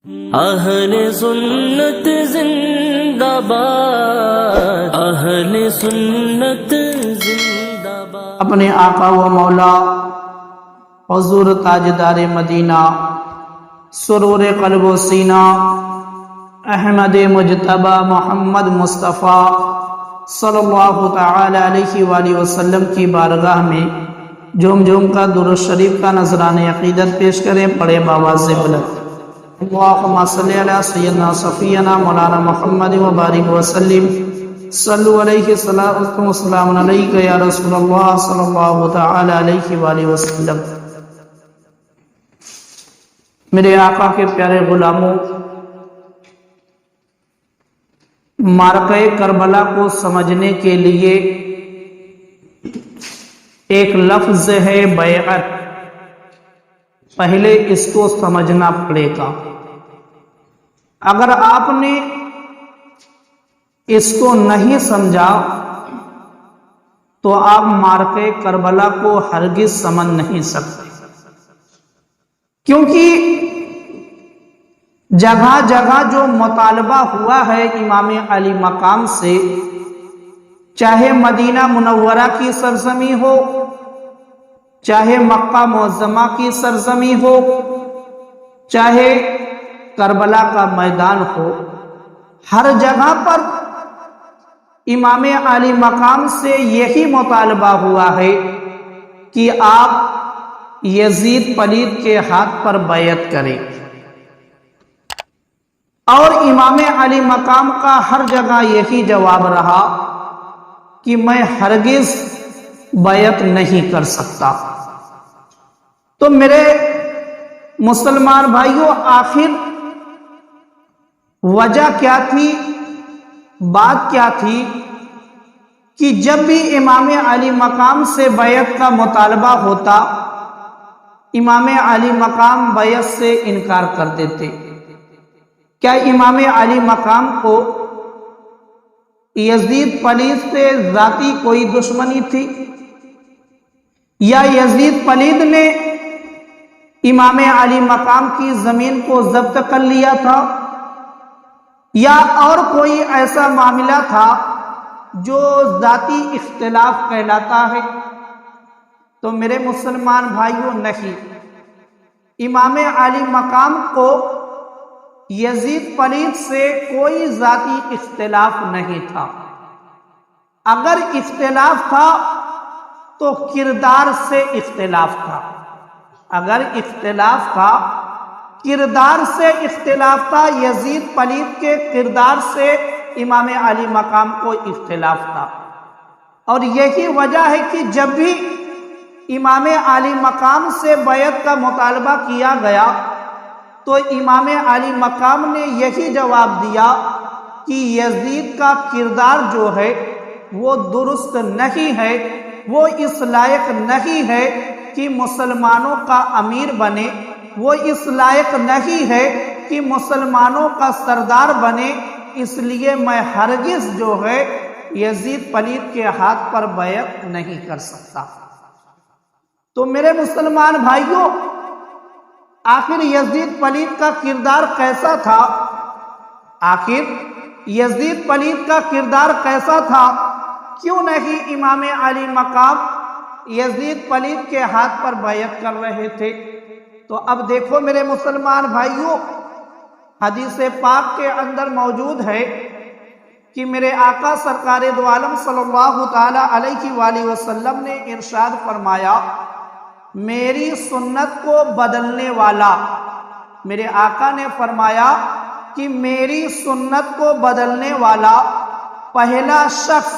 اہل سنت زندہ باد، اہل سنت زندہ باد۔ اپنے آقا و مولا حضور تاجدار مدینہ سرور قلب و سینہ احمد مجتبی محمد مصطفیٰ صلی اللہ تعالی علیہ وآلہ وسلم کی بارگاہ میں جھوم جھوم کا درود شریف کا نذرانہ عقیدت پیش کریں، پڑھے باواز بلند۔ اللہم صلی علی سیدنا صفینا مولانا محمد وبارک وسلم، صلو علیہ صلاۃ و سلام علیک یا رسول اللہ صلی اللہ تعالی علیہ وآلہ وسلم۔ میرے آقا کے پیارے غلاموں، معرکہ کربلا کو سمجھنے کے لیے ایک لفظ ہے بیعت، پہلے اس کو سمجھنا پڑے گا۔ اگر آپ نے اس کو نہیں سمجھا تو آپ معرکہ کربلا کو ہرگز سمجھ نہیں سکتے، کیونکہ جگہ جگہ جو مطالبہ ہوا ہے امام علی مقام سے، چاہے مدینہ منورہ کی سرزمین ہو، چاہے مکہ معظمہ کی سرزمین ہو، چاہے کربلا کا میدان ہو، ہر جگہ پر امام علی مقام سے یہی مطالبہ ہوا ہے کہ آپ یزید پلید کے ہاتھ پر بیعت کریں، اور امام علی مقام کا ہر جگہ یہی جواب رہا کہ میں ہرگز بیعت نہیں کر سکتا۔ تو میرے مسلمان بھائیوں، آخر وجہ کیا تھی، بات کیا تھی کہ جب بھی امام علی مقام سے بیعت کا مطالبہ ہوتا، امام علی مقام بیعت سے انکار کر دیتے؟ کیا امام علی مقام کو یزید پلید سے ذاتی کوئی دشمنی تھی، یا یزید پلید نے امام علی مقام کی زمین کو ضبط کر لیا تھا، یا اور کوئی ایسا معاملہ تھا جو ذاتی اختلاف کہلاتا ہے؟ تو میرے مسلمان بھائیوں، نہیں، امام علی مقام کو یزید پلید سے کوئی ذاتی اختلاف نہیں تھا۔ اگر اختلاف تھا تو کردار سے اختلاف تھا، اگر اختلاف تھا کردار سے اختلاف تھا، یزید پلید کے کردار سے امام علی مقام کو اختلاف تھا۔ اور یہی وجہ ہے کہ جب بھی امام علی مقام سے بیعت کا مطالبہ کیا گیا تو امام علی مقام نے یہی جواب دیا کہ یزید کا کردار جو ہے وہ درست نہیں ہے، وہ اس لائق نہیں ہے کہ مسلمانوں کا امیر بنے، وہ اس لائق نہیں ہے کہ مسلمانوں کا سردار بنے، اس لیے میں ہرگز جو ہے یزید پلید کے ہاتھ پر بیعت نہیں کر سکتا۔ تو میرے مسلمان بھائیوں، آخر یزید پلید کا کردار کیسا تھا؟ آخر یزید پلید کا کردار کیسا تھا؟ کیوں نہیں امام علی مقام یزید پلید کے ہاتھ پر بیعت کر رہے تھے؟ تو اب دیکھو میرے مسلمان بھائیوں، حدیث پاک کے اندر موجود ہے کہ میرے آقا سرکار دو عالم صلی اللہ تعالی علیہ وآلہ وسلم نے ارشاد فرمایا، میری سنت کو بدلنے والا، میرے آقا نے فرمایا کہ میری سنت کو بدلنے والا پہلا شخص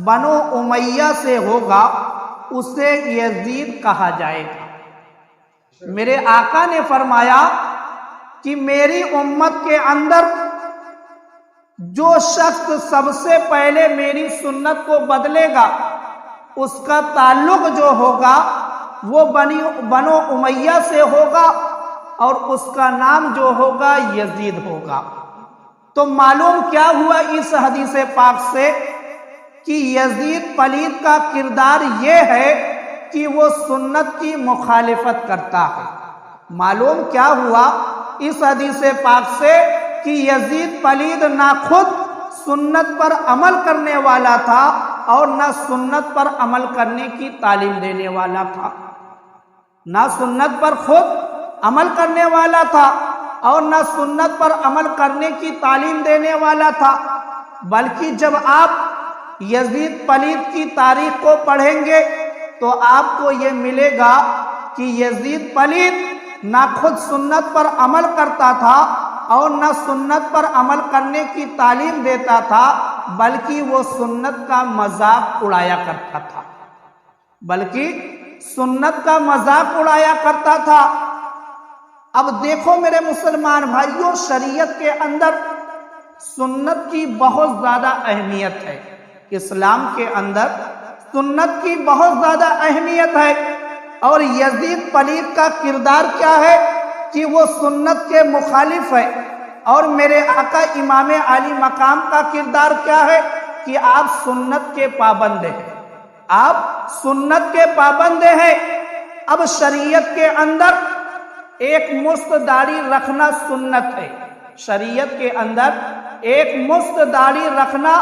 بنو امیہ سے ہوگا، اسے یزید کہا جائے گا۔ میرے آقا نے فرمایا کہ میری امت کے اندر جو شخص سب سے پہلے میری سنت کو بدلے گا، اس کا تعلق جو ہوگا وہ بنو امیہ سے ہوگا، اور اس کا نام جو ہوگا یزید ہوگا۔ تو معلوم کیا ہوا اس حدیث پاک سے کہ یزید پلید کا کردار یہ ہے کہ وہ سنت کی مخالفت کرتا ہے۔ معلوم کیا ہوا اس حدیث پاک سے کہ یزید پلید نہ خود سنت پر عمل کرنے والا تھا اور نہ سنت پر عمل کرنے کی تعلیم دینے والا تھا، نہ سنت پر خود عمل کرنے والا تھا اور نہ سنت پر عمل کرنے کی تعلیم دینے والا تھا، بلکہ جب آپ یزید پلید کی تاریخ کو پڑھیں گے تو آپ کو یہ ملے گا کہ یزید پلید نہ خود سنت پر عمل کرتا تھا اور نہ سنت پر عمل کرنے کی تعلیم دیتا تھا، بلکہ وہ سنت کا مذاق اڑایا کرتا تھا، بلکہ سنت کا مذاق اڑایا کرتا تھا۔ اب دیکھو میرے مسلمان بھائیوں، شریعت کے اندر سنت کی بہت زیادہ اہمیت ہے، اسلام کے اندر سنت کی بہت زیادہ اہمیت ہے، اور یزید پلید کا کردار کیا ہے کہ وہ سنت کے مخالف ہے، اور میرے آقا امام عالی مقام کا کردار کیا ہے کہ آپ سنت کے پابند ہیں، آپ سنت کے پابند ہیں۔ اب شریعت کے اندر ایک مشت داڑھی رکھنا سنت ہے، شریعت کے اندر ایک مشت داڑھی رکھنا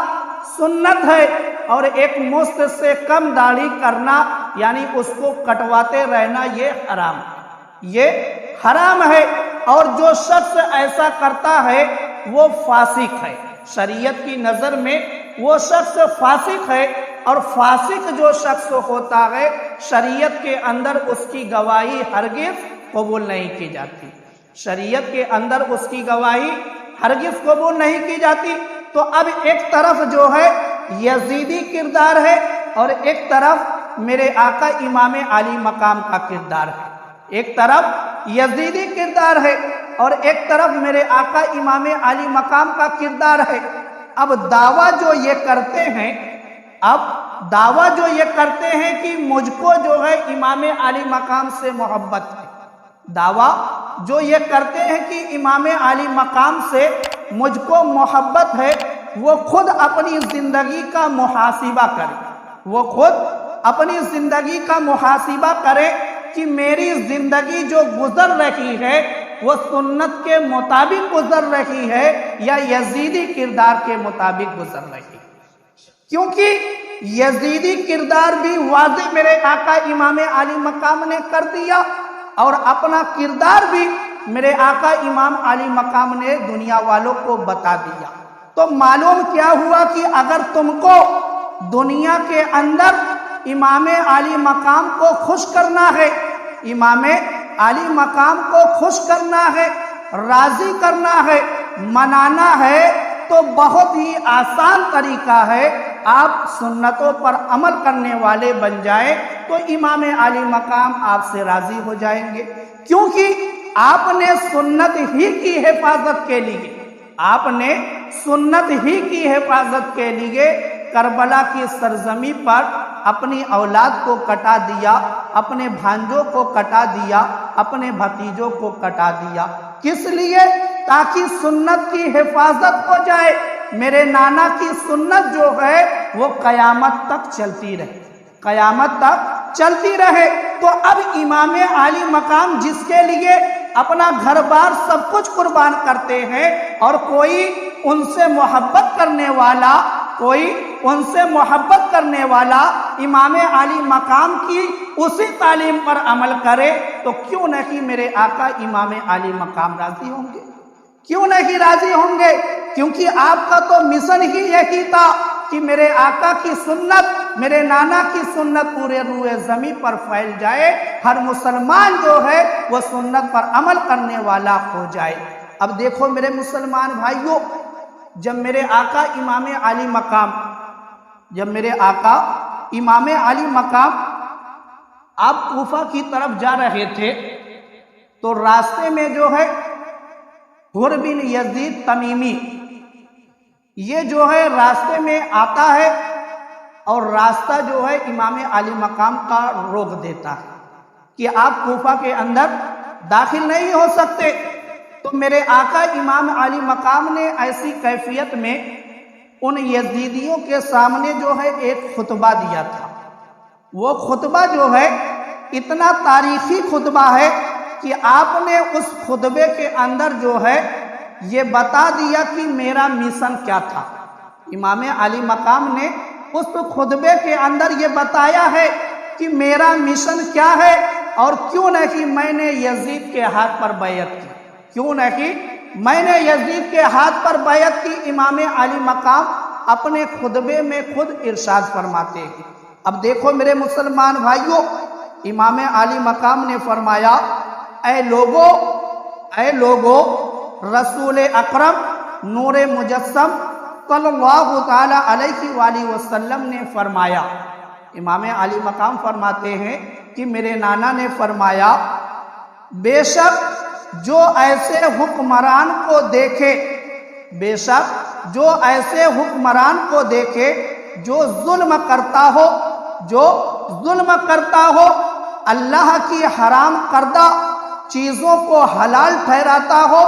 سنت ہے، اور ایک مشت سے کم داڑھی کرنا یعنی اس کو کٹواتے رہنا یہ حرام، یہ حرام ہے، اور جو شخص ایسا کرتا ہے وہ فاسق ہے، شریعت کی نظر میں وہ شخص فاسق ہے، اور فاسق جو شخص ہوتا ہے شریعت کے اندر اس کی گواہی ہرگز قبول نہیں کی جاتی، شریعت کے اندر اس کی گواہی ہرگز قبول نہیں کی جاتی۔ تو اب ایک طرف جو ہے یزیدی کردار ہے اور ایک طرف میرے آقا امام عالی مقام کا کردار ہے، ایک طرف یزیدی کردار ہے اور ایک طرف میرے آقا امام عالی مقام کا کردار ہے۔ اب دعویٰ جو یہ کرتے ہیں، اب دعویٰ جو یہ کرتے ہیں کہ مجھ کو جو ہے امام عالی مقام سے محبت ہے، دعویٰ جو یہ کرتے ہیں کہ امام عالی مقام سے مجھ کو محبت ہے، وہ خود اپنی زندگی کا محاسبہ کرے، وہ خود اپنی زندگی کا محاسبہ کرے کہ میری زندگی جو گزر رہی ہے وہ سنت کے مطابق گزر رہی ہے یا یزیدی کردار کے مطابق گزر رہی ہے، کیونکہ یزیدی کردار بھی واضح میرے آقا امام عالی مقام نے کر دیا، اور اپنا کردار بھی میرے آقا امام عالی مقام نے دنیا والوں کو بتا دیا۔ تو معلوم کیا ہوا کہ اگر تم کو دنیا کے اندر امام عالی مقام کو خوش کرنا ہے، امام عالی مقام کو خوش کرنا ہے، راضی کرنا ہے، منانا ہے، تو بہت ہی آسان طریقہ ہے، آپ سنتوں پر عمل کرنے والے بن جائیں تو امام عالی مقام آپ سے راضی ہو جائیں گے، کیونکہ آپ نے سنت ہی کی حفاظت کے لیے، آپ نے سنت ہی کی حفاظت کے لیے کربلا کی سرزمین پر اپنی اولاد کو کٹا دیا، اپنے بھانجوں کو کٹا دیا، اپنے بھتیجوں کو کٹا دیا، کس لیے؟ تاکہ سنت کی حفاظت ہو جائے، میرے نانا کی سنت جو ہے وہ قیامت تک چلتی رہے، قیامت تک چلتی رہے۔ تو اب امام عالی مقام جس کے لیے اپنا گھر بار سب کچھ قربان کرتے ہیں، اور کوئی ان سے محبت کرنے والا، کوئی ان سے محبت کرنے والا امام عالی مقام کی اسی تعلیم پر عمل کرے، تو کیوں نہیں میرے آقا امام عالی مقام راضی ہوں گے؟ کیوں نہیں راضی ہوں گے؟ کیونکہ آپ کا تو مشن ہی یہی تھا کہ میرے آقا کی سنت، میرے نانا کی سنت پورے روئے زمین پر پھیل جائے، ہر مسلمان جو ہے وہ سنت پر عمل کرنے والا ہو جائے۔ اب دیکھو میرے مسلمان بھائیوں، جب میرے آقا امام عالی مقام، جب میرے آقا امام عالی مقام آپ کوفہ کی طرف جا رہے تھے تو راستے میں جو ہے حر بن یزید تمیمی یہ جو ہے راستے میں آتا ہے اور راستہ جو ہے امام عالی مقام کا روک دیتا ہے کہ آپ کوفہ کے اندر داخل نہیں ہو سکتے۔ تو میرے آقا امام عالی مقام نے ایسی کیفیت میں ان یزیدیوں کے سامنے جو ہے ایک خطبہ دیا تھا۔ وہ خطبہ جو ہے اتنا تاریخی خطبہ ہے کہ آپ نے اس خطبے کے اندر جو ہے یہ بتا دیا کہ میرا مشن کیا تھا۔ امام علی مقام نے اس خطبے کے اندر یہ بتایا ہے کہ میرا مشن کیا ہے اور کیوں نہیں میں نے یزید کے ہاتھ پر بیعت کی، کیوں نہیں میں نے یزید کے ہاتھ پر بیعت کی۔ امام علی مقام اپنے خطبے میں خود ارشاد فرماتے ہیں۔ اب دیکھو میرے مسلمان بھائیوں، امام علی مقام نے فرمایا، اے لوگو رسول اکرم نور مجسم صلی اللہ تعالی علیہ وآلہ وسلم نے فرمایا، امام علی مقام فرماتے ہیں کہ میرے نانا نے فرمایا، بے شک جو ایسے حکمران کو دیکھے، بے شک جو ایسے حکمران کو دیکھے جو ظلم کرتا ہو، اللہ کی حرام کردہ چیزوں کو حلال ٹھہراتا ہو،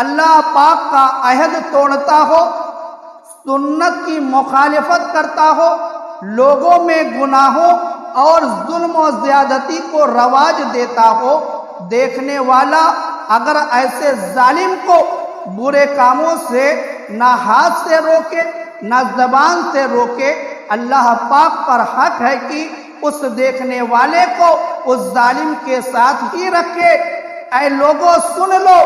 اللہ پاک کا عہد توڑتا ہو، سنت کی مخالفت کرتا ہو، لوگوں میں گناہوں اور ظلم و زیادتی کو رواج دیتا ہو، دیکھنے والا اگر ایسے ظالم کو برے کاموں سے نہ ہاتھ سے روکے نہ زبان سے روکے، اللہ پاک پر حق ہے کہ اس دیکھنے والے کو اس ظالم کے ساتھ ہی رکھے۔ اے لوگوں سن لو،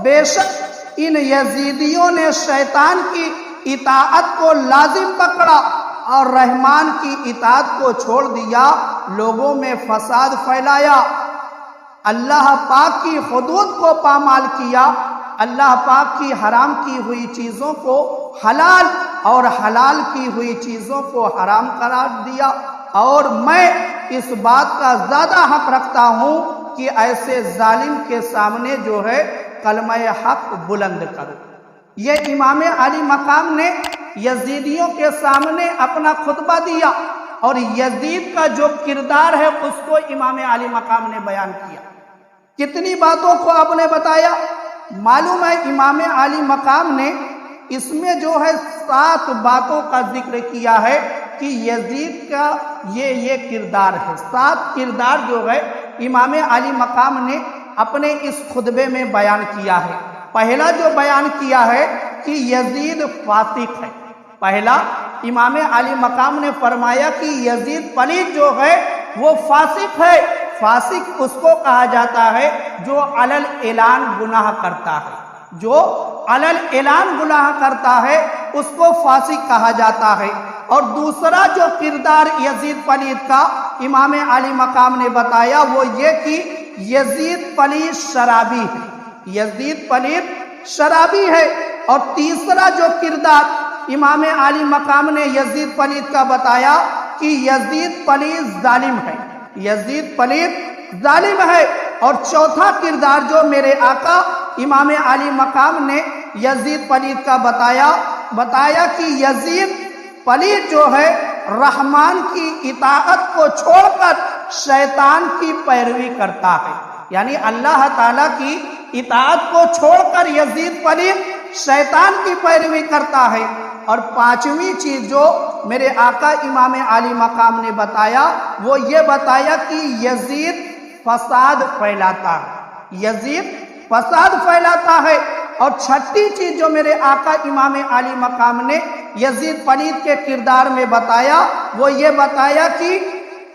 بے شک ان یزیدیوں نے شیطان کی اطاعت کو لازم پکڑا اور رحمان کی اطاعت کو چھوڑ دیا، لوگوں میں فساد پھیلایا، اللہ پاک کی حدود کو پامال کیا، اللہ پاک کی حرام کی ہوئی چیزوں کو حلال اور حلال کی ہوئی چیزوں کو حرام قرار دیا، اور میں اس بات کا زیادہ حق رکھتا ہوں کہ ایسے ظالم کے سامنے جو ہے کلمہ حق بلند کرو۔ یہ امام علی مقام نے یزیدیوں کے سامنے اپنا خطبہ دیا، اور یزید کا جو کردار ہے اس کو امام علی مقام نے بیان کیا۔ کتنی باتوں کو آپ نے بتایا؟ معلوم ہے امام علی مقام نے اس میں جو ہے 7 باتوں کا ذکر کیا ہے کہ یزید کا یہ کردار ہے۔ 7 کردار جو ہے امام علی مقام نے اپنے اس خطبے میں بیان کیا ہے۔ پہلا جو بیان کیا ہے کہ یزید فاسق ہے۔ پہلا امام علی مقام نے فرمایا کہ یزید پلید جو ہے وہ فاسق ہے۔ فاسق اس کو کہا جاتا ہے جو علل اعلان گناہ کرتا ہے، جو علل اعلان گناہ کرتا ہے اس کو فاسق کہا جاتا ہے۔ اور دوسرا جو کردار یزید پلید کا امام علی مقام نے بتایا وہ یہ کہ یزید پلید شرابی ہے، یزید پلید شرابی ہے۔ اور تیسرا جو کردار امام علی مقام نے یزید پلید کا بتایا کہ یزید پلید ظالم ہے، یزید پلید ظالم ہے۔ اور چوتھا کردار جو میرے آقا امام علی مقام نے یزید پلید کا بتایا کہ یزید پلید جو ہے رحمان کی اطاعت کو چھوڑ کر شیطان کی پیروی کرتا ہے، یعنی اللہ تعالیٰ کی اطاعت کو چھوڑ کر یزید پلید شیطان کی پیروی کرتا ہے۔ اور 5ویں چیز جو میرے آقا امام علی مقام نے بتایا وہ یہ بتایا کہ یزید فساد پھیلاتا ہے، یزید فساد پھیلاتا ہے۔ اور 6ٹھی چیز جو میرے آقا امام علی مقام نے یزید پلید کے کردار میں بتایا وہ یہ بتایا کہ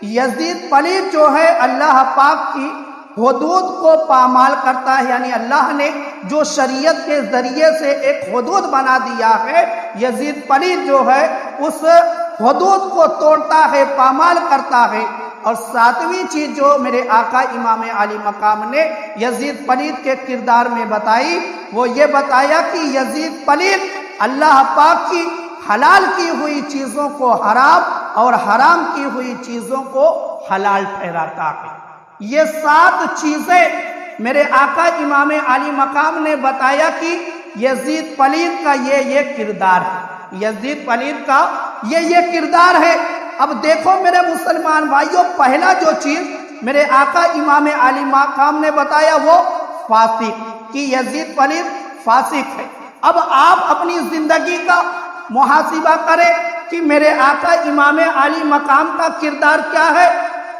یزید پلید جو ہے اللہ پاک کی حدود کو پامال کرتا ہے، یعنی اللہ نے جو شریعت کے ذریعے سے ایک حدود بنا دیا ہے، یزید پلید جو ہے اس حدود کو توڑتا ہے، پامال کرتا ہے۔ اور 7ویں چیز جو میرے آقا امام علی مقام نے یزید پلید کے کردار میں بتائی وہ یہ بتایا کہ یزید پلید اللہ پاک کی حلال کی ہوئی چیزوں کو حرام اور حرام کی ہوئی چیزوں کو حلال ٹھہراتا ہے۔ یہ 7 چیزیں میرے آقا امام علی مقام نے بتایا کہ یزید پلید کا یہ کردار ہے، یزید پلید کا یہ کردار ہے۔ اب دیکھو میرے مسلمان بھائیوں، پہلا جو چیز میرے آقا امام علی مقام نے بتایا وہ فاسق، کہ یزید پلید فاسق ہے۔ اب آپ اپنی زندگی کا محاسبہ کریں کہ میرے آقا امام علی مقام کا کردار کیا ہے۔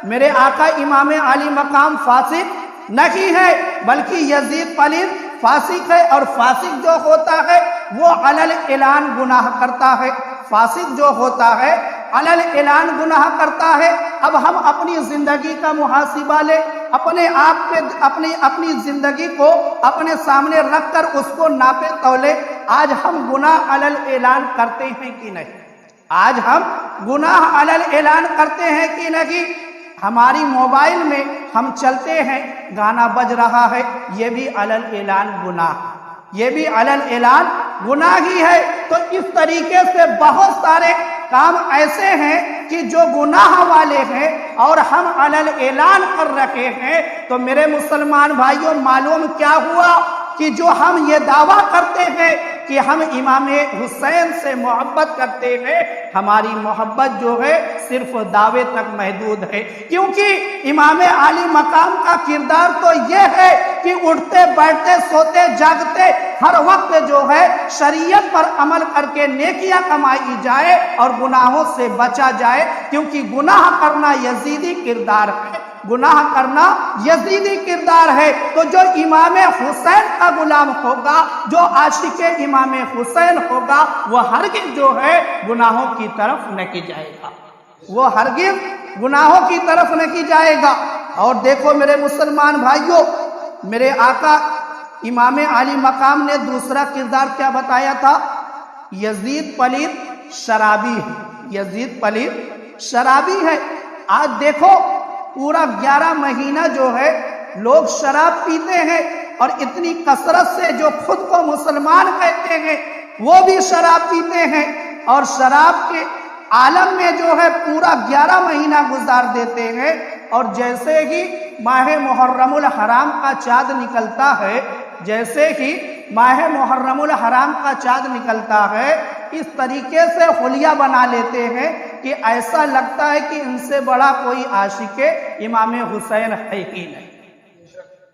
میرے آقا امام علی مقام فاسق نہیں ہے، بلکہ یزید پلید فاسق ہے، اور فاسق جو ہوتا ہے وہ علل اعلان گناہ کرتا ہے، فاسق جو ہوتا ہے علل اعلان گناہ کرتا ہے۔ اب ہم اپنی زندگی کا محاسبہ لیں، اپنے آپ پہ اپنی زندگی کو اپنے سامنے رکھ کر اس کو ناپے تولے۔ آج ہم گناہ علل اعلان کرتے ہیں کہ نہیں؟ آج ہم گناہ علل اعلان کرتے ہیں کہ نہیں؟ ہماری موبائل میں ہم چلتے ہیں، گانا بج رہا ہے، یہ بھی علل اعلان گناہ، یہ بھی علل اعلان گناہ ہی ہے۔ تو اس طریقے سے بہت سارے کام ایسے ہیں کہ جو گناہ والے ہیں اور ہم علل اعلان کر رکھے ہیں۔ تو میرے مسلمان بھائیوں، معلوم کیا ہوا کہ جو ہم یہ دعویٰ کرتے ہیں کہ ہم امام حسین سے محبت کرتے ہیں، ہماری محبت جو ہے صرف دعوے تک محدود ہے، کیونکہ امام عالی مقام کا کردار تو یہ ہے کہ اٹھتے بیٹھتے سوتے جاگتے ہر وقت جو ہے شریعت پر عمل کر کے نیکیاں کمائی جائے اور گناہوں سے بچا جائے، کیونکہ گناہ کرنا یزیدی کردار ہے، گناہ کرنا یزیدی کردار ہے۔ تو جو امام حسین کا غلام ہوگا، جو عاشق امام حسین ہوگا، وہ ہرگز جو ہے گناہوں کی طرف نہیں جائے گا، وہ ہرگز گناہوں کی طرف نہیں جائے گا۔ اور دیکھو میرے مسلمان بھائیوں، میرے آقا امام عالی مقام نے دوسرا کردار کیا بتایا تھا؟ یزید پلید شرابی ہے، یزید پلید شرابی ہے۔ آج دیکھو پورا 11 مہینہ جو ہے لوگ شراب پیتے ہیں، اور اتنی کثرت سے جو خود کو مسلمان کہتے ہیں وہ بھی شراب پیتے ہیں، اور شراب کے عالم میں جو ہے پورا 11 مہینہ گزار دیتے ہیں۔ اور جیسے ہی ماہ محرم الحرام کا چاند نکلتا ہے، جیسے ہی ماہ محرم الحرام کا چاند نکلتا ہے، اس طریقے سے حلیہ بنا لیتے ہیں کہ ایسا لگتا ہے کہ ان سے بڑا کوئی عاشق امام حسین ہے ہی نہیں۔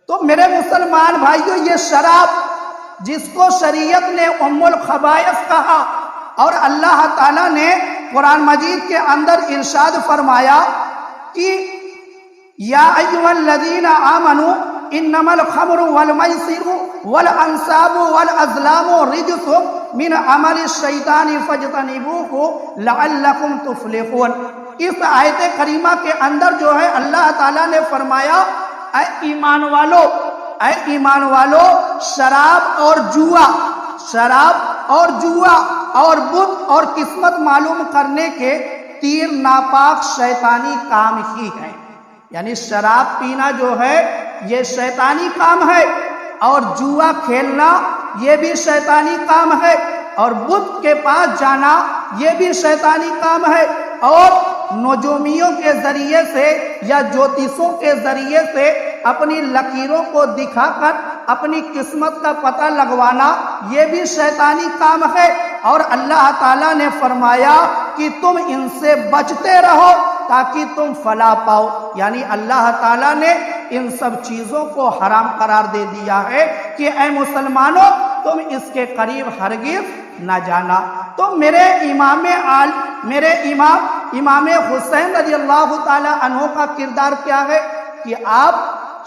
تو میرے مسلمان بھائیوں، یہ شراب جس کو شریعت نے ام الخبائث کہا، اور اللہ تعالیٰ نے قرآن مجید کے اندر ارشاد فرمایا کہ یا ایھا الذین آمنوا انما الخمر والمیسر والانصاب والازلام رجس من عمل الشیطان فاجتنبوہ لعلکم تفلحون۔ اس آیت کریمہ کے اندر جو ہے اللہ تعالیٰ نے فرمایا، اے ایمان والو، اے ایمان والو، شراب اور جوا، شراب اور جوا اور بت اور قسمت معلوم کرنے کے 3 ناپاک شیطانی کام ہی ہیں۔ یعنی شراب پینا جو ہے یہ شیطانی کام ہے، اور جوا کھیلنا یہ بھی شیطانی کام ہے، اور بت کے پاس جانا یہ بھی شیطانی کام ہے، اور نجومیوں کے ذریعے سے یا جوتیشوں کے ذریعے سے اپنی لکیروں کو دکھا کر اپنی قسمت کا پتہ لگوانا یہ بھی شیطانی کام ہے۔ اور اللہ تعالیٰ نے فرمایا کہ تم ان سے بچتے رہو تاکہ تم فلاح پاؤ۔ یعنی اللہ تعالیٰ نے ان سب چیزوں کو حرام قرار دے دیا ہے کہ اے مسلمانوں، تم اس کے قریب ہرگز نہ جانا۔ تو میرے امام حسین رضی اللہ تعالی عنہ کا کردار کیا ہے کہ آپ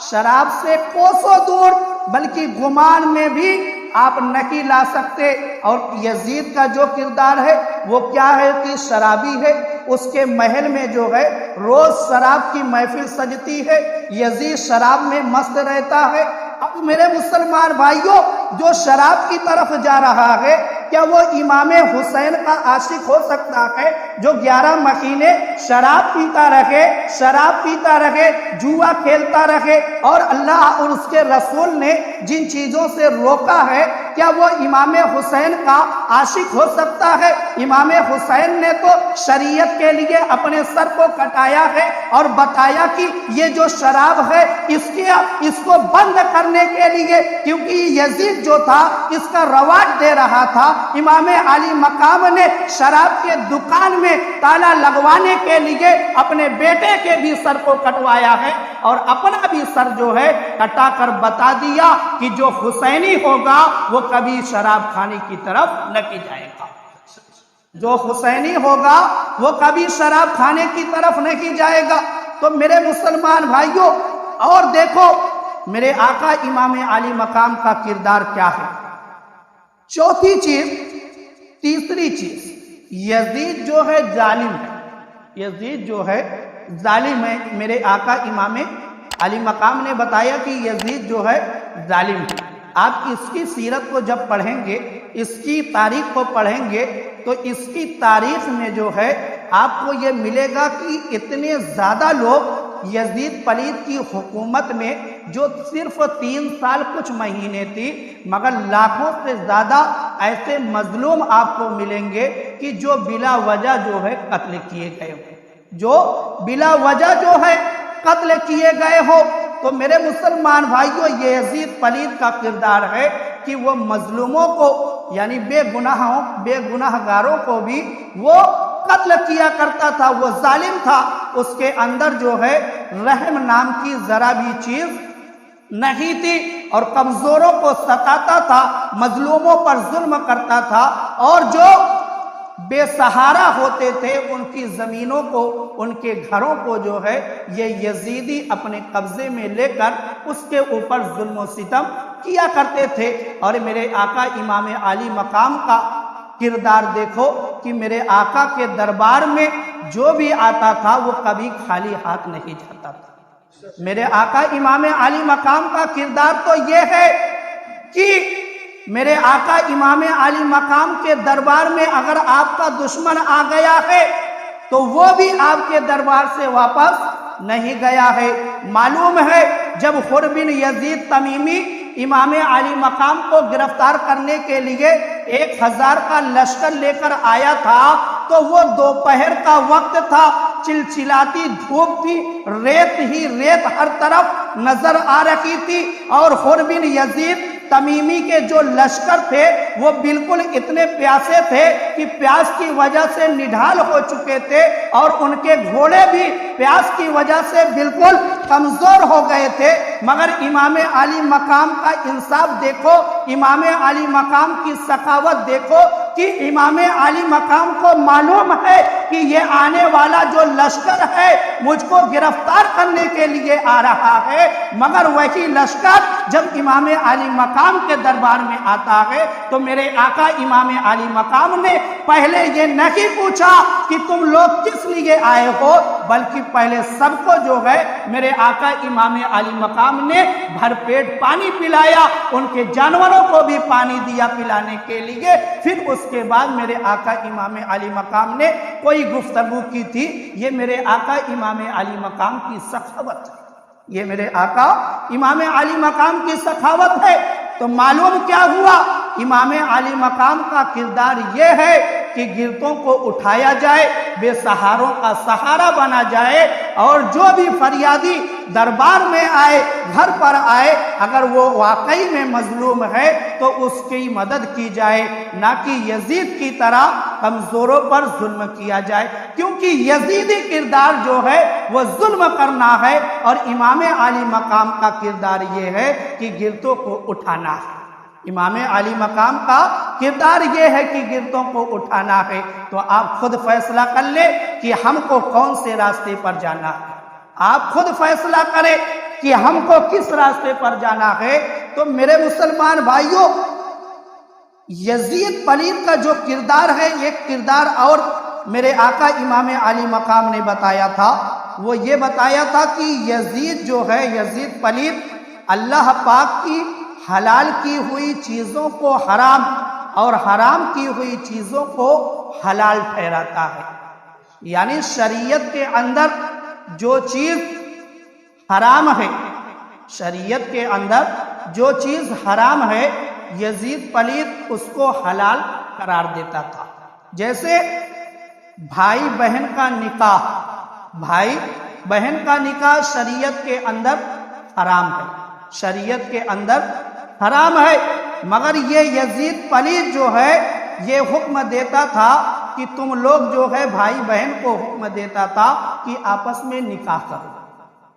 شراب سے کوسوں دور، بلکہ گمان میں بھی آپ نہیں لا سکتے۔ اور یزید کا جو کردار ہے وہ کیا ہے کہ شرابی ہے، اس کے محل میں جو ہے روز شراب کی محفل سجتی ہے، یزید شراب میں مست رہتا ہے۔ اب میرے مسلمان بھائیوں، جو شراب کی طرف جا رہا ہے، کیا وہ امام حسین کا عاشق ہو سکتا ہے جو 11 مہینے شراب پیتا رہے، شراب پیتا رہے، جوا کھیلتا رہے، اور اللہ اور اس کے رسول نے جن چیزوں سے روکا ہے، کیا وہ امام حسین کا عاشق ہو سکتا ہے؟ امام حسین نے تو شریعت کے لیے اپنے سر کو کٹایا ہے اور بتایا کہ یہ جو شراب ہے اس کو بند کرنے کے لیے، کیونکہ یزید جو تھا اس کا رواج دے رہا تھا، امام عالی مقام نے شراب کے دکان میں تالا لگوانے کے لیے اپنے بیٹے کے بھی سر کو کٹوایا ہے، اور اپنا بھی سر جو ہے کٹا کر بتا دیا کہ جو حسینی ہوگا وہ کبھی شراب کھانے کی طرف نہیں جائے گا، جو حسینی ہوگا وہ کبھی شراب کھانے کی طرف نہیں جائے گا۔ تو میرے مسلمان بھائیوں، اور دیکھو میرے آقا امام علی مقام کا کردار کیا ہے؟ چوتھی چیز، تیسری چیز، یزید جو ہے ظالم ہے، یزید جو ہے ظالم ہے۔ میرے آقا امام علی مقام نے بتایا کہ یزید جو ہے ظالم ہے۔ آپ اس کی سیرت کو جب پڑھیں گے، اس کی تاریخ کو پڑھیں گے تو اس کی تاریخ میں جو ہے آپ کو یہ ملے گا کہ اتنے زیادہ لوگ یزید پلید کی حکومت میں، جو صرف 3 سال کچھ مہینے تھی، مگر لاکھوں سے زیادہ ایسے مظلوم آپ کو ملیں گے کہ جو بلا وجہ جو ہے قتل کیے گئے ہو، جو بلا وجہ جو ہے قتل کیے گئے ہو۔ تو میرے مسلمان بھائیوں، یہ یزید پلید کا کردار ہے کہ وہ مظلوموں کو، یعنی بے گناہ گاروں کو بھی وہ قتل کیا کرتا تھا، وہ ظالم تھا۔ اس کے اندر جو ہے رحم نام کی ذرا بھی چیز نہیں تھی، اور کمزوروں کو ستاتا تھا، مظلوموں پر ظلم کرتا تھا، اور جو بے سہارا ہوتے تھے ان کی زمینوں کو، ان کے گھروں کو جو ہے یہ یزیدی اپنے قبضے میں لے کر اس کے اوپر ظلم و ستم کیا کرتے تھے۔ اور میرے آقا امام علی مقام کا کردار دیکھو کہ میرے آقا کے دربار میں جو بھی آتا تھا وہ کبھی خالی ہاتھ نہیں جاتا تھا۔ میرے آقا امام علی مقام کا کردار تو یہ ہے کہ میرے آقا امام علی مقام کے دربار میں اگر آپ کا دشمن آ گیا ہے تو وہ بھی آپ کے دربار سے واپس نہیں گیا ہے۔ معلوم ہے جب حر بن یزید تمیمی امام علی مقام کو گرفتار کرنے کے لیے 1000 کا لشکر لے کر آیا تھا تو وہ دوپہر کا وقت تھا، چلچلاتی دھوپ تھی، ریت ہی ریت ہر طرف نظر آ رہی تھی، اور حر بن یزید تمیمی کے جو لشکر تھے وہ بالکل اتنے پیاسے تھے کہ پیاس کی وجہ سے نڈھال ہو چکے تھے، اور ان کے گھوڑے بھی پیاس کی وجہ سے بالکل کمزور ہو گئے تھے۔ مگر امام علی مقام کا انصاف دیکھو، امام علی مقام کی سخاوت دیکھو کہ امام علی مقام کو معلوم ہے کہ یہ آنے والا جو لشکر ہے مجھ کو گرفتار کرنے کے لیے آ رہا ہے، مگر وہی لشکر جب امام علی مقام کے دربار میں آتا ہے تو میرے آقا امام علی مقام نے پہلے یہ نہیں پوچھا کہ تم لوگ کس لیے آئے ہو، بلکہ پہلے سب کو جو ہے میرے آقا امام علی مقام نے بھر پیٹ پانی پلایا، ان کے جانوروں کو بھی پانی دیا پلانے کے لیے۔ پھر اس کے بعد میرے آقا امام علی مقام نے کوئی گفتگو کی تھی۔ یہ میرے آقا امام علی مقام کی سخاوت ہے، یہ میرے آقا امام علی مقام کی سخاوت ہے۔ تو معلوم کیا ہوا؟ امام علی مقام کا کردار یہ ہے کہ گرتوں کو اٹھایا جائے، بے سہاروں کا سہارا بنا جائے، اور جو بھی فریادی دربار میں آئے، گھر پر آئے، اگر وہ واقعی میں مظلوم ہے تو اس کی مدد کی جائے، نہ کہ یزید کی طرح کمزوروں پر ظلم کیا جائے، کیونکہ یزیدی کردار جو ہے وہ ظلم کرنا ہے، اور امام علی مقام کا کردار یہ ہے کہ گرتوں کو اٹھانا ہے۔ امام علی مقام کا کردار یہ ہے کہ گرتوں کو اٹھانا ہے۔ تو آپ خود فیصلہ کر لیں کہ ہم کو کون سے راستے پر جانا ہے، آپ خود فیصلہ کریں کہ ہم کو کس راستے پر جانا ہے۔ تو میرے مسلمان بھائیوں، یزید پلید کا جو کردار ہے، ایک کردار اور میرے آقا امام علی مقام نے بتایا تھا، وہ یہ بتایا تھا کہ یزید جو ہے، یزید پلید اللہ پاک کی حلال کی ہوئی چیزوں کو حرام اور حرام کی ہوئی چیزوں کو حلال ٹھہراتا ہے۔ یعنی شریعت کے اندر جو چیز حرام ہے، شریعت کے اندر جو چیز حرام ہے، یزید پلید اس کو حلال قرار دیتا تھا۔ جیسے بھائی بہن کا نکاح، بھائی بہن کا نکاح شریعت کے اندر حرام ہے، شریعت کے اندر حرام ہے، مگر یہ یزید پلید جو ہے یہ حکم دیتا تھا کہ تم لوگ جو ہے بھائی بہن کو حکم دیتا تھا کہ آپس میں نکاح کرو،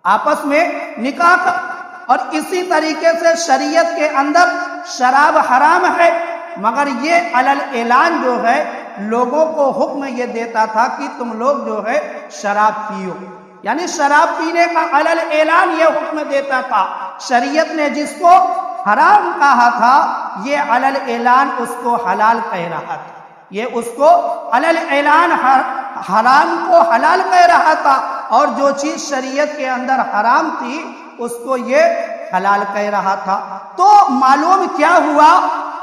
آپس میں نکاح کرو۔ اور اسی طریقے سے شریعت کے اندر شراب حرام ہے، مگر یہ علل اعلان جو ہے لوگوں کو حکم یہ دیتا تھا کہ تم لوگ جو ہے شراب پیو، یعنی شراب پینے کا علل اعلان یہ حکم دیتا تھا، شریعت نے جس کو حرام کہا تھا یہ علل اعلان اس کو حلال کہہ رہا تھا، یہ اس کو علل اعلان حرام کو حلال کہہ رہا تھا، اور جو چیز شریعت کے اندر حرام تھی اس کو یہ حلال کہہ رہا تھا۔ تو معلوم کیا ہوا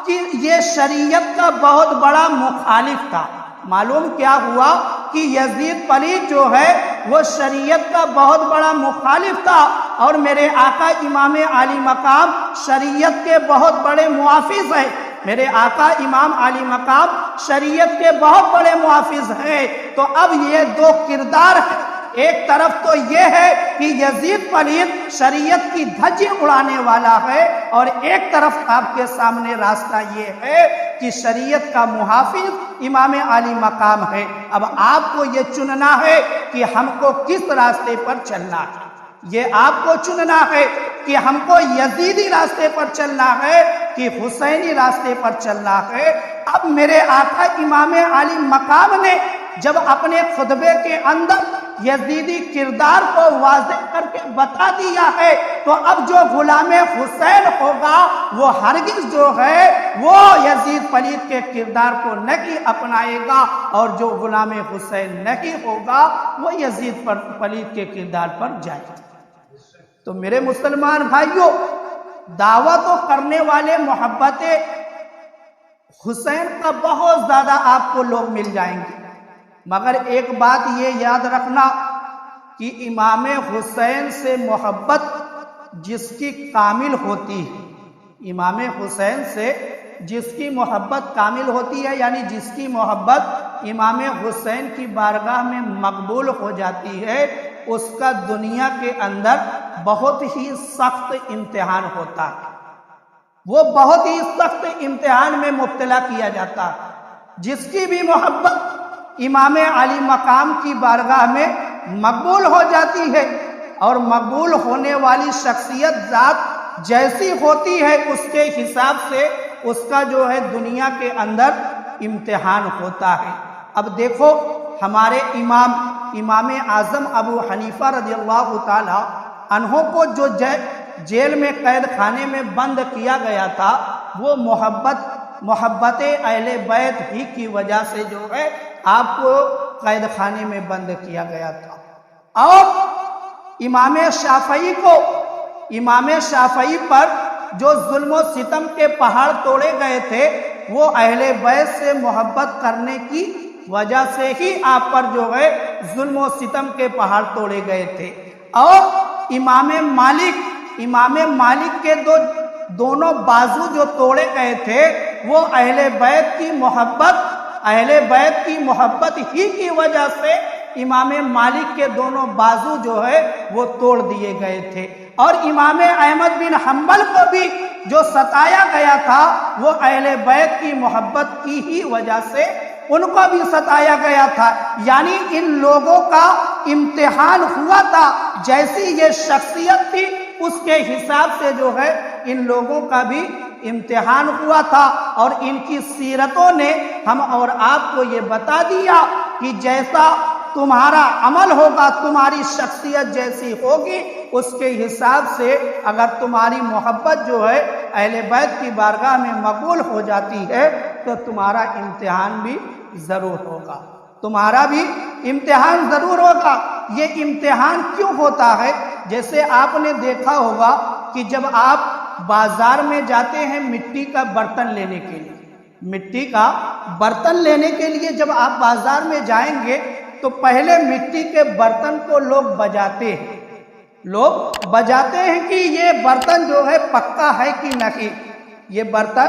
کہ یہ شریعت کا بہت بڑا مخالف تھا۔ معلوم کیا ہوا کہ یزید پلید جو ہے وہ شریعت کا بہت بڑا مخالف تھا، اور میرے آقا امام عالی مقام شریعت کے بہت بڑے محافظ ہیں، میرے آقا امام عالی مقام شریعت کے بہت بڑے محافظ ہیں۔ تو اب یہ دو کردار ہیں، ایک طرف تو یہ ہے کہ یزید پلید شریعت کی دھجی اڑانے والا ہے، اور ایک طرف آپ کے سامنے راستہ یہ ہے کہ شریعت کا محافظ امام عالی مقام ہے۔ اب آپ کو یہ چننا ہے کہ ہم کو کس راستے پر چلنا ہے، یہ آپ کو چننا ہے کہ ہم کو یزیدی راستے پر چلنا ہے کہ حسینی راستے پر چلنا ہے۔ اب میرے آقا امام عالی مقام نے جب اپنے خطبے کے اندر یزیدی کردار کو واضح کر کے بتا دیا ہے، تو اب جو غلام حسین ہوگا وہ ہرگز جو ہے وہ یزید پلید کے کردار کو نہیں اپنائے گا، اور جو غلام حسین نہیں ہوگا وہ یزید پلید کے کردار پر جائے گا۔ تو میرے مسلمان بھائیوں، دعویٰ تو کرنے والے محبت حسین کا بہت زیادہ آپ کو لوگ مل جائیں گے، مگر ایک بات یہ یاد رکھنا کہ امام حسین سے محبت جس کی کامل ہوتی ہے، امام حسین سے جس کی محبت کامل ہوتی ہے، یعنی جس کی محبت امام حسین کی بارگاہ میں مقبول ہو جاتی ہے، اس کا دنیا کے اندر بہت ہی سخت امتحان ہوتا ہے، وہ بہت ہی سخت امتحان میں مبتلا کیا جاتا ہے۔ جس کی بھی محبت امام علی مقام کی بارگاہ میں مقبول ہو جاتی ہے، اور مقبول ہونے والی شخصیت ذات جیسی ہوتی ہے اس کے حساب سے اس کا جو ہے دنیا کے اندر امتحان ہوتا ہے۔ اب دیکھو ہمارے امام اعظم ابو حنیفہ رضی اللہ تعالی عنہ کو جو جیل میں قید خانے میں بند کیا گیا تھا، وہ محبت اہل بیت ہی کی وجہ سے جو ہے آپ کو قید خانے میں بند کیا گیا تھا۔ اور امام شافعی پر جو ظلم و ستم کے پہاڑ توڑے گئے تھے، وہ اہل بیت سے محبت کرنے کی وجہ سے ہی آپ پر جو ہے ظلم و ستم کے پہاڑ توڑے گئے تھے۔ اور امام مالک کے دونوں بازو جو توڑے گئے تھے، وہ اہل بیت کی محبت ہی کی وجہ سے امام مالک کے دونوں بازو جو ہے وہ توڑ دیے گئے تھے۔ اور امام احمد بن حنبل کو بھی جو ستایا گیا تھا، وہ اہل بیت کی محبت کی ہی وجہ سے ان کو بھی ستایا گیا تھا۔ یعنی ان لوگوں کا امتحان ہوا تھا، جیسی یہ شخصیت تھی اس کے حساب سے جو ہے ان لوگوں کا بھی امتحان ہوا تھا، اور ان کی سیرتوں نے ہم اور آپ کو یہ بتا دیا کہ جیسا تمہارا عمل ہوگا، تمہاری شخصیت جیسی ہوگی، اس کے حساب سے اگر تمہاری محبت جو ہے اہل بیت کی بارگاہ میں مقبول ہو جاتی ہے تو تمہارا امتحان بھی ضرور ہوگا، تمہارا بھی امتحان ضرور ہوگا۔ یہ امتحان کیوں ہوتا ہے؟ جیسے آپ نے دیکھا ہوگا کہ جب آپ بازار میں جاتے ہیں مٹی کا برتن لینے کے لیے، جب آپ بازار میں جائیں گے تو پہلے مٹی کے برتن کو لوگ بجاتے ہیں کہ یہ برتن جو ہے پکا ہے کہ نہیں، یہ برتن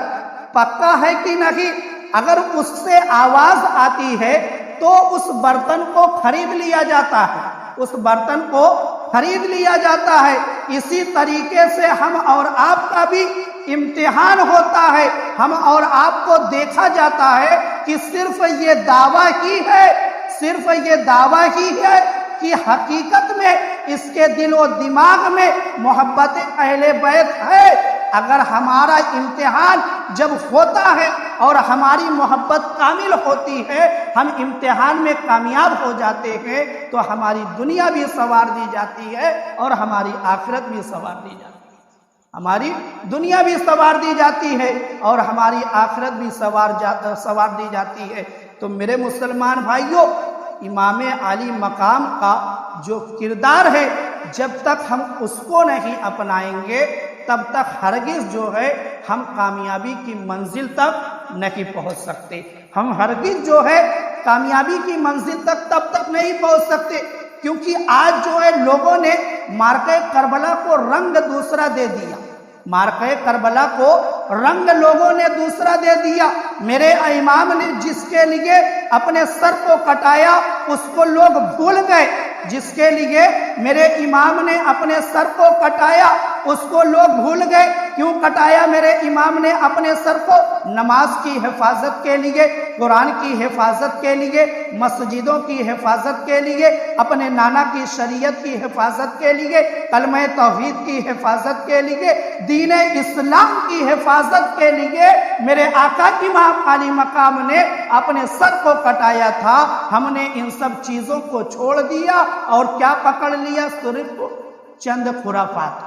پکا ہے کہ نہیں۔ اگر اس سے آواز آتی ہے تو اس برتن کو خرید لیا جاتا ہے، اسی طریقے سے ہم اور آپ کا بھی امتحان ہوتا ہے، ہم اور آپ کو دیکھا جاتا ہے کہ صرف یہ دعویٰ ہی ہے کہ حقیقت میں اس کے دل و دماغ میں محبت اہل بیت ہے۔ اگر ہمارا امتحان جب ہوتا ہے اور ہماری محبت کامل ہوتی ہے، ہم امتحان میں کامیاب ہو جاتے ہیں، تو ہماری دنیا بھی سنوار دی جاتی ہے اور ہماری آخرت بھی سنوار دی جاتی ہے۔ ہماری دنیا بھی سنوار دی جاتی ہے اور ہماری آخرت بھی سنوار دی جاتی ہے۔ تو میرے مسلمان بھائیوں، امام عالی مقام کا جو کردار ہے، جب تک ہم اس کو نہیں اپنائیں گے تب تک ہرگز جو ہے ہم کامیابی کی منزل تک نہیں پہنچ سکتے۔ ہم ہرگز جو ہے کامیابی کی منزل تک تب تک نہیں پہنچ سکتے، کیونکہ آج جو ہے لوگوں نے معرکہ کربلا کو رنگ دوسرا دے دیا۔ معرکہ کربلا کو رنگ لوگوں نے دوسرا دے دیا۔ میرے امام نے جس کے لیے اپنے سر کو کٹایا اس کو لوگ بھول گئے، جس کے لیے میرے امام نے اپنے سر کو کٹایا اس کو لوگ بھول گئے۔ کیوں کٹایا میرے امام نے اپنے سر کو؟ نماز کی حفاظت کے لیے، قرآن کی حفاظت کے لیے، مسجدوں کی حفاظت کے لیے، اپنے نانا کی شریعت کی حفاظت کے لیے، کلمہ توحید کی حفاظت کے لیے، دین اسلام کی حفاظت کے لیے میرے آقا امام علی مقام نے اپنے سر کو کٹایا تھا۔ ہم نے ان سب چیزوں کو چھوڑ دیا اور کیا پکڑ لیا؟ صرف چند خرافات،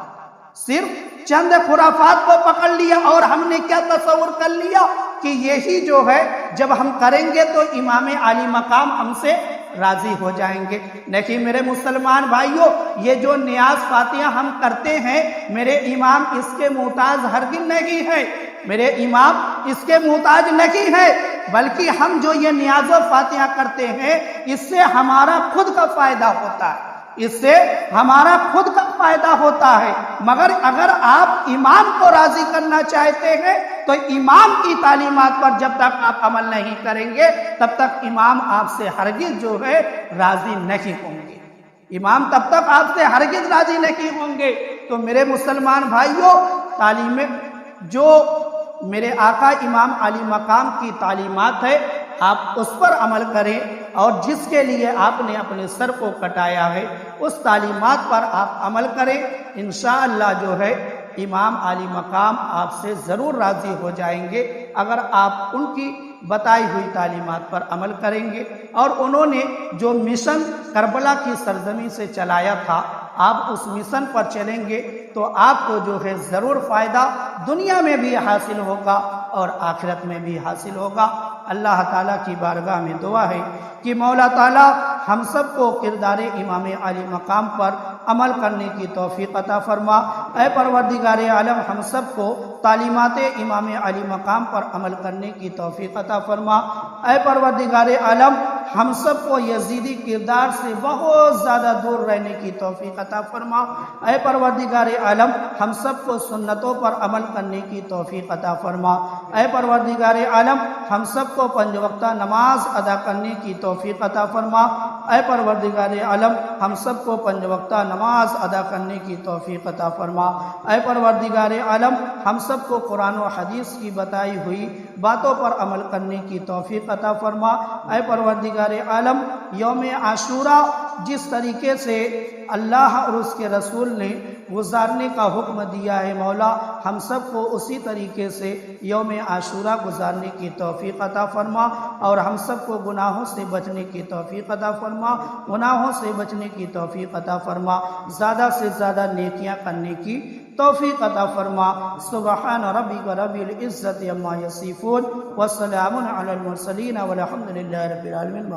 صرف چند خرافات کو پکڑ لیا، اور ہم نے کیا تصور کر لیا کہ یہی جو ہے جب ہم کریں گے تو امام علی مقام ہم سے راضی ہو جائیں گے۔ نہیں میرے مسلمان بھائیوں، یہ جو نیاز فاتحہ ہم کرتے ہیں، میرے امام اس کے محتاج ہرگز نہیں ہے، میرے امام اس کے محتاج نہیں ہے، بلکہ ہم جو یہ نیاز و فاتحہ کرتے ہیں اس سے ہمارا خود کا فائدہ ہوتا ہے، اس سے ہمارا خود کا فائدہ ہوتا ہے۔ مگر اگر آپ امام کو راضی کرنا چاہتے ہیں تو امام کی تعلیمات پر جب تک آپ عمل نہیں کریں گے تب تک امام آپ سے ہرگز جو ہے راضی نہیں ہوں گے، امام تب تک آپ سے ہرگز راضی نہیں ہوں گے۔ تو میرے مسلمان بھائیوں، تعلیم جو میرے آقا امام علی مقام کی تعلیمات ہے آپ اس پر عمل کریں، اور جس کے لیے آپ نے اپنے سر کو کٹایا ہے اس تعلیمات پر آپ عمل کریں، انشاءاللہ جو ہے امام علی مقام آپ سے ضرور راضی ہو جائیں گے اگر آپ ان کی بتائی ہوئی تعلیمات پر عمل کریں گے۔ اور انہوں نے جو مشن کربلا کی سرزمین سے چلایا تھا، آپ اس مشن پر چلیں گے تو آپ کو جو ہے ضرور فائدہ دنیا میں بھی حاصل ہوگا اور آخرت میں بھی حاصل ہوگا۔ اللہ تعالیٰ کی بارگاہ میں دعا ہے کہ مولا تعالیٰ ہم سب کو کردار امام علی مقام پر عمل کرنے کی توفیق عطا فرما۔ اے پروردگار عالم ہم سب کو تعلیمات امام علی مقام پر عمل کرنے کی توفیق عطا فرما۔ اے پروردگار عالم ہم سب کو یزیدی کردار سے بہت زیادہ دور رہنے کی توفیق عطا فرما۔ اے پروردگار عالم ہم سب کو سنتوں پر عمل کرنے کی توفیق عطا فرما۔ اے پروردگار عالم ہم سب کو 5 وقتہ نماز ادا کرنے کی توفیق عطا فرما۔ اے پروردگار عالم ہم سب کو 5 وقتہ نماز ادا کرنے کی توفیق عطا فرما۔ اے پروردگار عالم ہم سب کو قرآن و حدیث کی بتائی ہوئی باتوں پر عمل کرنے کی توفیق عطا فرما۔ اے پروردگار عالم یوم عاشوراء جس طریقے سے اللہ اور اس کے رسول نے گزارنے کا حکم دیا ہے، مولا ہم سب کو اسی طریقے سے یوم عاشوراء گزارنے کی توفیق عطا فرما، اور ہم سب کو گناہوں سے بچنے کی توفیق عطا فرما، گناہوں سے بچنے کی توفیق عطا فرما، زیادہ سے زیادہ نیکیاں کرنے کی توفیق عطا فرما۔ سبحان ربک رب العزت عما یصفون وسلام علی المرسلین والحمد للہ رب العالمین۔